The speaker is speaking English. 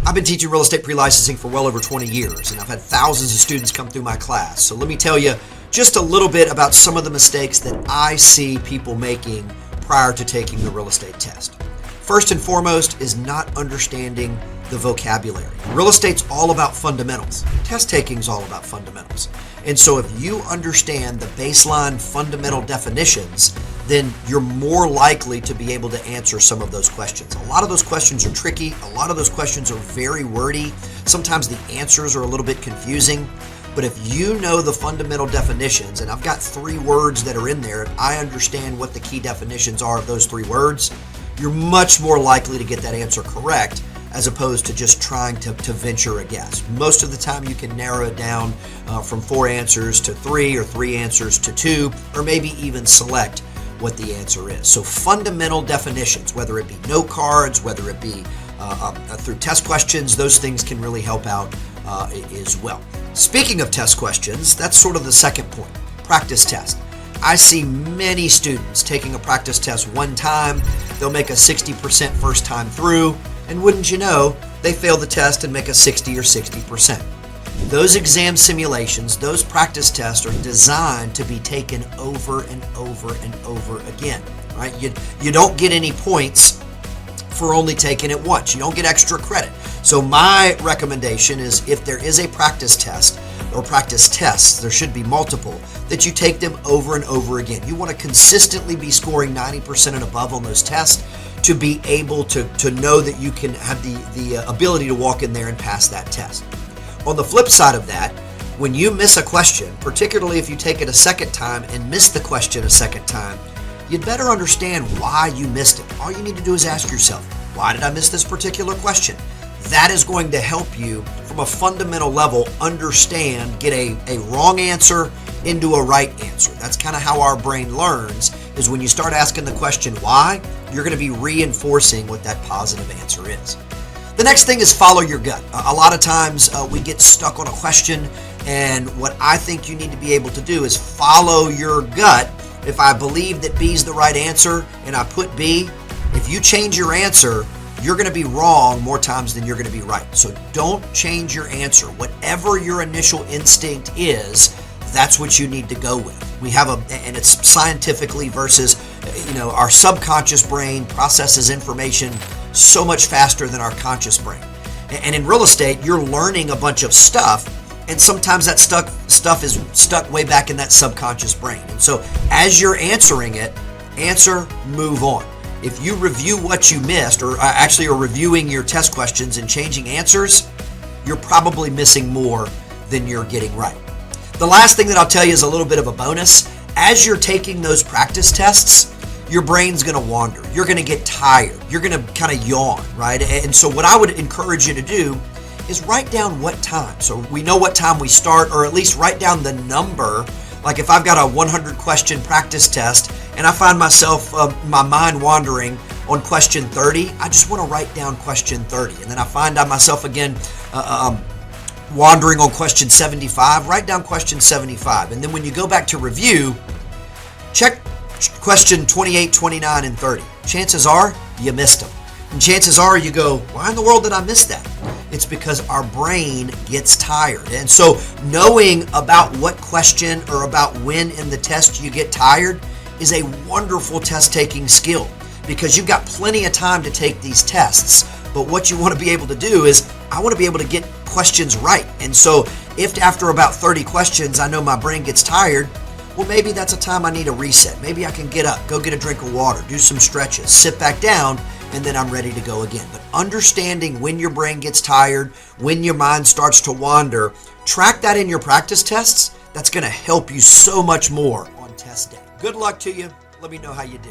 I've been teaching real estate pre-licensing for well over 20 years, and I've had thousands of students come through my class. So let me tell you just a little bit about some of the mistakes that I see people making prior to taking the real estate test. First and foremost is not understanding the vocabulary. Real estate's all about fundamentals. Test taking is all about fundamentals. And so if you understand the baseline fundamental definitions, then you're more likely to be able to answer some of those questions. A lot of those questions are tricky. A lot of those questions are very wordy. Sometimes the answers are a little bit confusing. But if you know the fundamental definitions, and I've got 3 words that are in there, and I understand what the key definitions are of those 3 words, you're much more likely to get that answer correct as opposed to just trying to venture a guess. Most of the time you can narrow it down from 4 answers to 3 or 3 answers to 2, or maybe even select what the answer is. So fundamental definitions, whether it be note cards, whether it be through test questions, those things can really help out as well. Speaking of test questions, that's sort of the second point, practice test. I see many students taking a practice test one time, they'll make a 60% first time through, and wouldn't you know, they fail the test and make a 60 or 60%. Those exam simulations, those practice tests are designed to be taken over and over and over again, right? You don't get any points for only taking it once. You don't get extra credit. So my recommendation is if there is a practice test or practice tests, there should be multiple, that you take them over and over again. You want to consistently be scoring 90% and above on those tests to be able to know that you can have the ability to walk in there and pass that test. On the flip side of that, when you miss a question, particularly if you take it a second time and miss the question a second time, you'd better understand why you missed it. All you need to do is ask yourself, why did I miss this particular question? That is going to help you from a fundamental level understand, get a wrong answer into a right answer. That's kind of how our brain learns, is when you start asking the question why, you're going to be reinforcing what that positive answer is. The next thing is follow your gut. A lot of times we get stuck on a question, and what I think you need to be able to do is follow your gut. If I believe that B is the right answer and I put B, if you change your answer, you're going to be wrong more times than you're going to be right. So don't change your answer. Whatever your initial instinct is, that's what you need to go with. We have and it's scientifically versus, our subconscious brain processes information so much faster than our conscious brain. And in real estate, you're learning a bunch of stuff, and sometimes that stuff is stuck way back in that subconscious brain. And so as you're answering it, answer, move on. If you review what you missed, or actually are reviewing your test questions and changing answers, you're probably missing more than you're getting right. The last thing that I'll tell you is a little bit of a bonus. As you're taking those practice tests, your brain's going to wander. You're going to get tired. You're going to kind of yawn, right? And so what I would encourage you to do is write down what time. So we know what time we start, or at least write down the number. Like if I've got a 100 question practice test and I find myself, my mind wandering on question 30, I just want to write down question 30. And then I find myself again wandering on question 75, write down question 75. And then when you go back to review, check question 28, 29, and 30. Chances are you missed them. And chances are you go, why in the world did I miss that? It's because our brain gets tired. And so knowing about what question or about when in the test you get tired is a wonderful test-taking skill, because you've got plenty of time to take these tests. But what you want to be able to do is, I want to be able to get questions right. And so if after about 30 questions I know my brain gets tired, well, maybe that's a time I need a reset. Maybe I can get up, go get a drink of water, do some stretches, sit back down, and then I'm ready to go again. But understanding when your brain gets tired, when your mind starts to wander, track that in your practice tests. That's going to help you so much more on test day. Good luck to you. Let me know how you do.